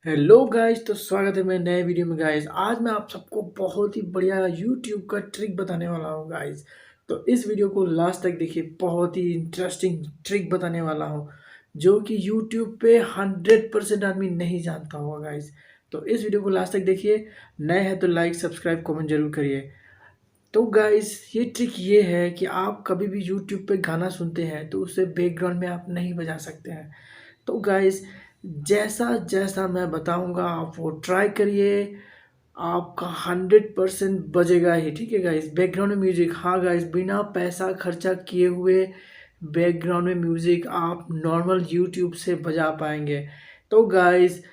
Hello guys, तो स्वागत है मेरे नए वीडियो में गाइस। आज मैं आप सबको बहुत ही बढ़िया यूट्यूब का ट्रिक बताने वाला हूँ गाइस। तो इस वीडियो को लास्ट तक देखिए, बहुत ही इंटरेस्टिंग ट्रिक बताने वाला हूँ जो कि यूट्यूब पे 100% आदमी नहीं जानता होगा गाइस। तो इस वीडियो को लास्ट तक देखिए। नए हैं तो लाइक सब्सक्राइब कमेंट जरूर करिए। तो गाइस, ये ट्रिक ये है कि आप कभी भी यूट्यूब पे गाना सुनते हैं तो उसे बैकग्राउंड में आप नहीं बजा सकते हैं। तो गाइस, जैसा जैसा मैं बताऊंगा आप वो ट्राई करिए। आपका 100% बजेगा ही, ठीक है गाइस। बैकग्राउंड में म्यूजिक, हाँ गाइस, बिना पैसा खर्चा किए हुए बैकग्राउंड में म्यूजिक आप नॉर्मल यूट्यूब से बजा पाएंगे। तो गाइस,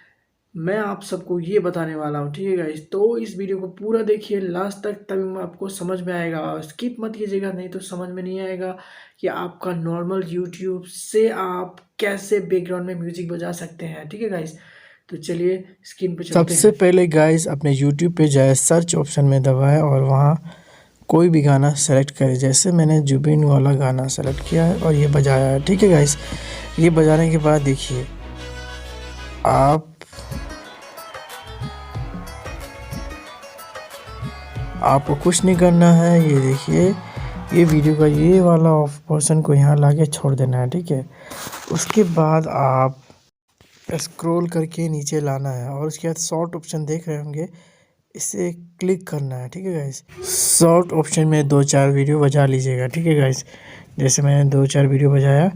मैं आप सबको ये बताने वाला हूँ, ठीक है गाइस। तो इस वीडियो को पूरा देखिए लास्ट तक, तभी मैं आपको समझ में आएगा। स्किप मत कीजिएगा, नहीं तो समझ में नहीं आएगा कि आपका नॉर्मल यूट्यूब से आप कैसे बैकग्राउंड में म्यूजिक बजा सकते हैं, ठीक है गाइस। तो चलिए स्क्रीन पे चलते सबसे हैं। पहले गाइस अपने YouTube पे जाए, सर्च ऑप्शन में दबाएं और वहाँ कोई भी गाना सेलेक्ट करें। जैसे मैंने जुबिन वाला गाना सेलेक्ट किया है और ये बजाया है, ठीक है गाइस। ये बजाने के बाद देखिए आप आपको कुछ नहीं करना है। ये देखिए, ये वीडियो का ये वाला ऑफ पोर्शन को यहाँ लाके छोड़ देना है, ठीक है। उसके बाद आप स्क्रॉल करके नीचे लाना है और उसके बाद शॉर्ट ऑप्शन देख रहे होंगे, इसे क्लिक करना है, ठीक है गाइस। शॉर्ट ऑप्शन में 2-4 वीडियो बजा लीजिएगा, ठीक है गाइस। जैसे मैंने 2-4 वीडियो बजाया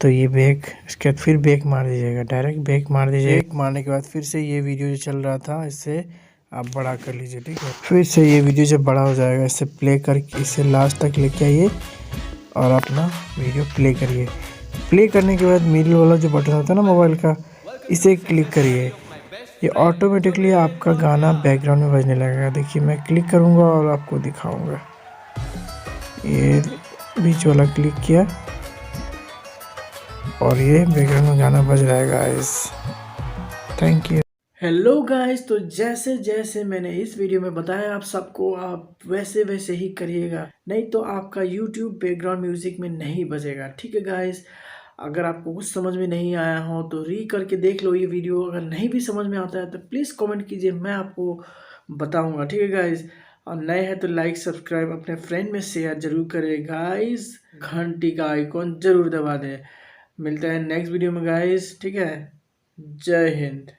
तो ये बैक, इसके बाद फिर बैक मार दीजिएगा, डायरेक्ट बैक मार दीजिएगा। बैक मारने के बाद फिर से ये वीडियो जो चल रहा था इसे आप बड़ा कर लीजिए, ठीक है। फिर से ये वीडियो जब बड़ा हो जाएगा इसे प्ले करके इसे लास्ट तक लेके आइए और अपना वीडियो प्ले करिए। प्ले करने के बाद मिडिल वाला जो बटन होता है ना मोबाइल का, इसे क्लिक करिए। ये ऑटोमेटिकली आपका गाना बैकग्राउंड में बजने लगेगा। देखिए मैं क्लिक करूँगा और आपको दिखाऊंगा। ये बीच वाला क्लिक किया और ये बैकग्राउंड में गाना बज रहा है guys. Thank you. Hello guys, तो जैसे जैसे मैंने इस वीडियो में बताया आप सबको, आप वैसे वैसे ही करिएगा, नहीं तो आपका यूट्यूब बैकग्राउंड म्यूजिक में नहीं बजेगा, ठीक है गाइस। अगर आपको कुछ समझ में नहीं आया हो तो री करके देख लो ये वीडियो। अगर नहीं भी समझ में आता है तो प्लीज़ कमेंट कीजिए, मैं आपको बताऊंगा, ठीक है गाइस। और नए हैं तो लाइक सब्सक्राइब अपने फ्रेंड में शेयर जरूर करें गाइस। घंटी का आइकॉन जरूर दबा दें। मिलता है नेक्स्ट वीडियो में गाइस, ठीक है। जय हिंद।